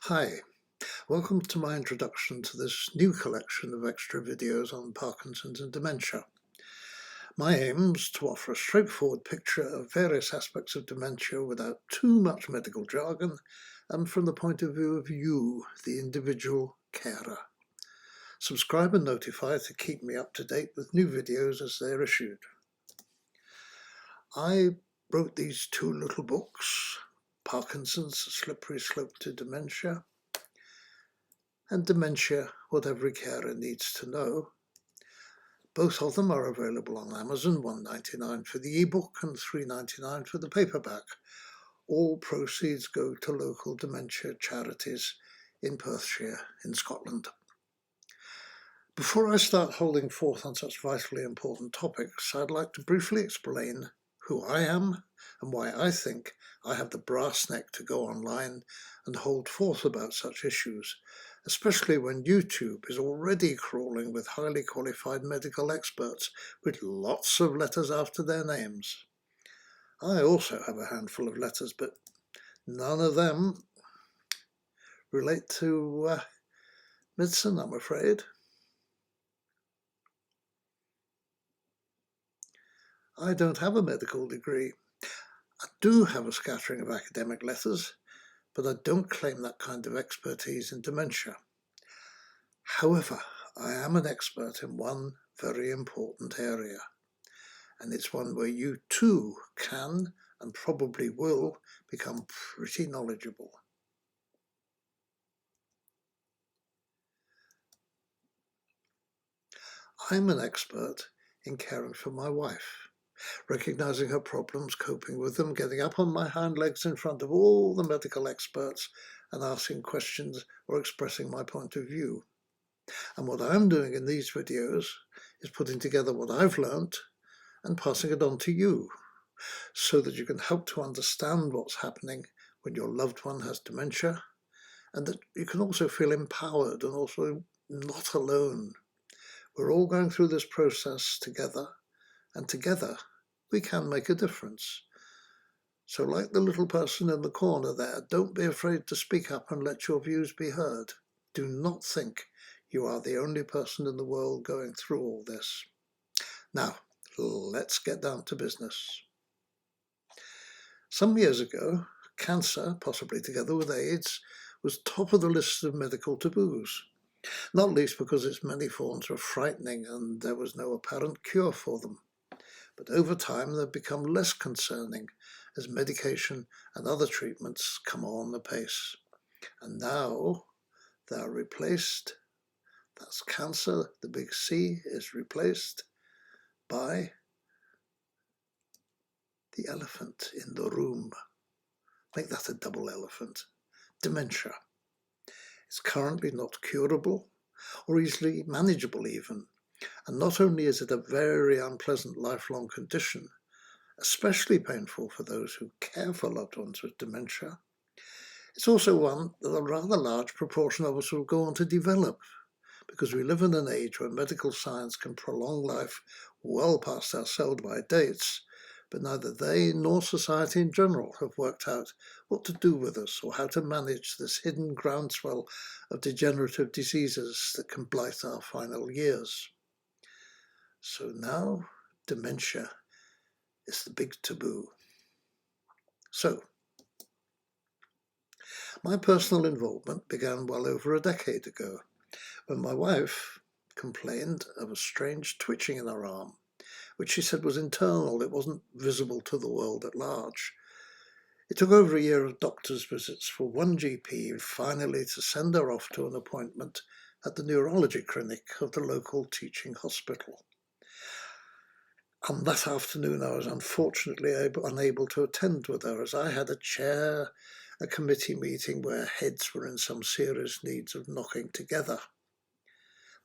Hi, welcome to my introduction to this new collection of extra videos on Parkinson's and dementia. My aim is to offer a straightforward picture of various aspects of dementia without too much medical jargon and from the point of view of you, the individual carer. Subscribe and notify to keep me up to date with new videos as they're issued. I wrote these two little books, Parkinson's, A Slippery Slope to Dementia, and Dementia, What Every Carer Needs to Know. Both of them are available on Amazon, $1.99 for the ebook and $3.99 for the paperback. All proceeds go to local dementia charities in Perthshire in Scotland. Before I start holding forth on such vitally important topics, I'd like to briefly explain who I am and why I think I have the brass neck to go online and hold forth about such issues, especially when YouTube is already crawling with highly qualified medical experts with lots of letters after their names. I also have a handful of letters, but none of them relate to medicine, I'm afraid. I don't have a medical degree. I do have a scattering of academic letters, but I don't claim that kind of expertise in dementia. However, I am an expert in one very important area, and it's one where you too can and probably will become pretty knowledgeable. I'm an expert in caring for my wife, recognizing her problems, coping with them, getting up on my hind legs in front of all the medical experts and asking questions or expressing my point of view. And what I'm doing in these videos is putting together what I've learnt and passing it on to you so that you can help to understand what's happening when your loved one has dementia, and that you can also feel empowered and also not alone. We're all going through this process together, and together we can make a difference. So like the little person in the corner there, don't be afraid to speak up and let your views be heard. Do not think you are the only person in the world going through all this. Now, let's get down to business. Some years ago, cancer, possibly together with AIDS, was top of the list of medical taboos, not least because its many forms were frightening and there was no apparent cure for them. But over time, they've become less concerning as medication and other treatments come on apace. And now they're replaced. That's cancer, the big C, is replaced by the elephant in the room. Make that a double elephant. Dementia. It's currently not curable or easily manageable even. And not only is it a very unpleasant lifelong condition, especially painful for those who care for loved ones with dementia, it's also one that a rather large proportion of us will go on to develop, because we live in an age where medical science can prolong life well past our sell-by dates, but neither they nor society in general have worked out what to do with us or how to manage this hidden groundswell of degenerative diseases that can blight our final years. So now, dementia is the big taboo. So, my personal involvement began well over a decade ago, when my wife complained of a strange twitching in her arm, which she said was internal, it wasn't visible to the world at large. It took over a year of doctor's visits for one GP finally to send her off to an appointment at the neurology clinic of the local teaching hospital. On that afternoon, I was unfortunately unable to attend with her, as I had to chair a committee meeting where heads were in some serious needs of knocking together.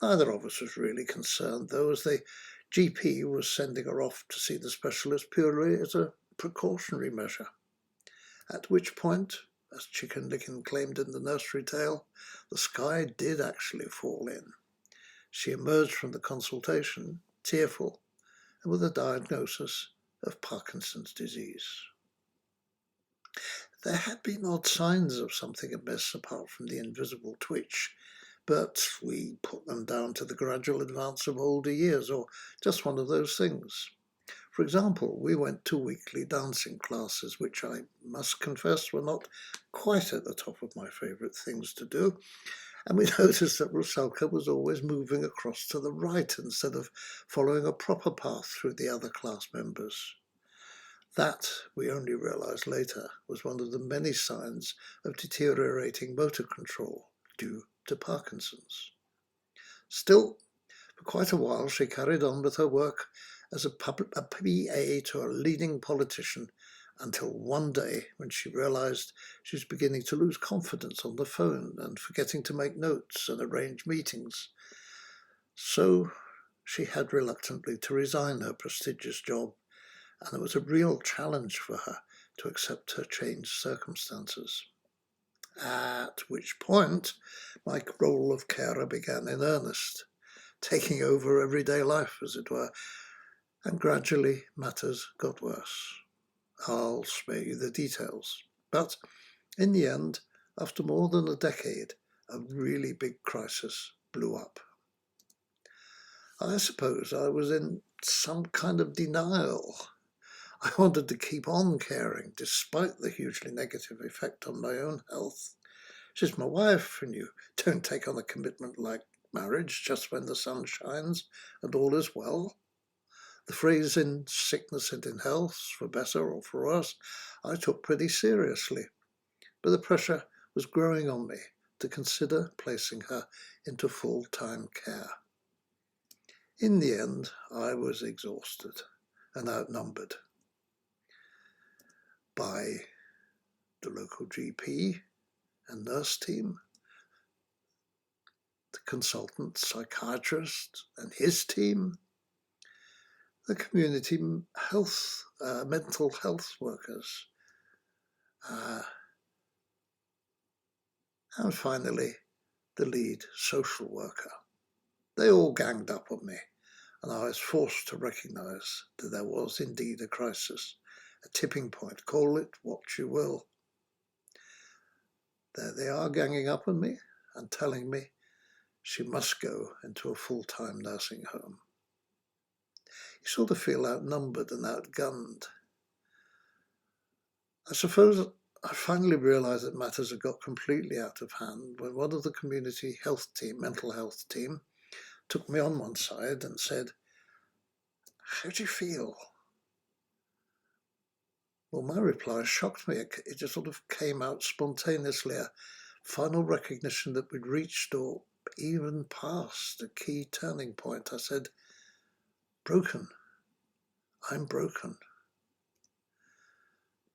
Neither of us was really concerned, though, as the GP was sending her off to see the specialist purely as a precautionary measure. At which point, as Chicken Licken claimed in the nursery tale, the sky did actually fall in. She emerged from the consultation tearful and with a diagnosis of Parkinson's disease. There had been odd signs of something amiss apart from the invisible twitch, but we put them down to the gradual advance of older years, or just one of those things. For example, we went to weekly dancing classes, which I must confess were not quite at the top of my favourite things to do, and we noticed that Rusalka was always moving across to the right instead of following a proper path through the other class members. That, we only realised later, was one of the many signs of deteriorating motor control due to Parkinson's. Still, for quite a while she carried on with her work as a PA to a leading politician until one day when she realised she was beginning to lose confidence on the phone and forgetting to make notes and arrange meetings. So she had reluctantly to resign her prestigious job, and it was a real challenge for her to accept her changed circumstances. At which point my role of carer began in earnest, taking over everyday life, as it were, and gradually matters got worse. I'll spare you the details, but in the end, after more than a decade, a really big crisis blew up. I suppose I was in some kind of denial. I wanted to keep on caring despite the hugely negative effect on my own health. She's my wife, and you don't take on a commitment like marriage just when the sun shines and all is well. The phrase in sickness and in health, for better or for worse, I took pretty seriously, but the pressure was growing on me to consider placing her into full-time care. In the end, I was exhausted and outnumbered by the local GP and nurse team, the consultant psychiatrist and his team, the community health, mental health workers, and finally the lead social worker. They all ganged up on me, and I was forced to recognise that there was indeed a crisis, a tipping point, call it what you will. There they are ganging up on me and telling me she must go into a full-time nursing home. You sort of feel outnumbered and outgunned. I suppose I finally realised that matters had got completely out of hand when one of the community health team, mental health team, took me on one side and said, "How do you feel?" Well, my reply shocked me. It just sort of came out spontaneously, a final recognition that we'd reached or even past a key turning point. I said, "Broken. I'm broken."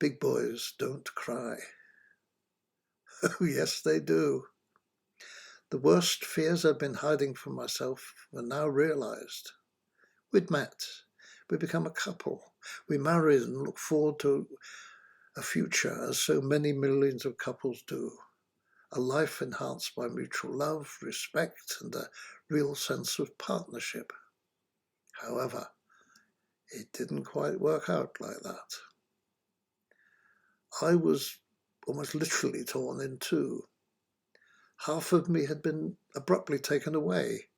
Big boys don't cry. Oh, yes, they do. The worst fears I'd been hiding from myself were now realised. We'd met. We'd become a couple. We married and looked forward to a future as so many millions of couples do. A life enhanced by mutual love, respect, and a real sense of partnership. However, it didn't quite work out like that. I was almost literally torn in two. Half of me had been abruptly taken away,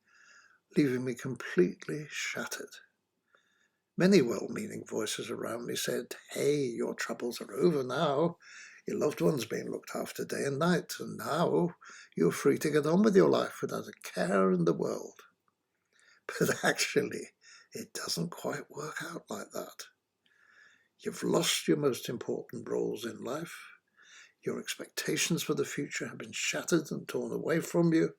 leaving me completely shattered. Many well-meaning voices around me said, "Hey, your troubles are over now. Your loved one's being looked after day and night, and now you're free to get on with your life without a care in the world." But actually, it doesn't quite work out like that. You've lost your most important roles in life. Your expectations for the future have been shattered and torn away from you.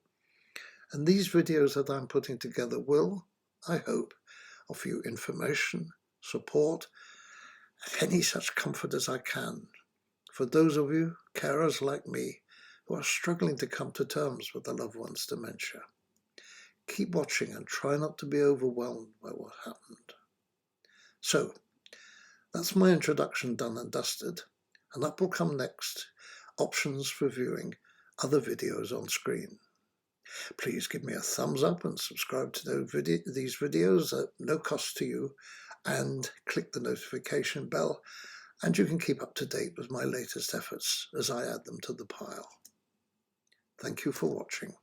And these videos that I'm putting together will, I hope, offer you information, support, and any such comfort as I can for those of you, carers like me, who are struggling to come to terms with a loved one's dementia. Keep watching and try not to be overwhelmed by what happened. So, that's my introduction done and dusted, and up will come next, options for viewing other videos on screen. Please give me a thumbs up and subscribe to these videos at no cost to you, and click the notification bell, and you can keep up to date with my latest efforts as I add them to the pile. Thank you for watching.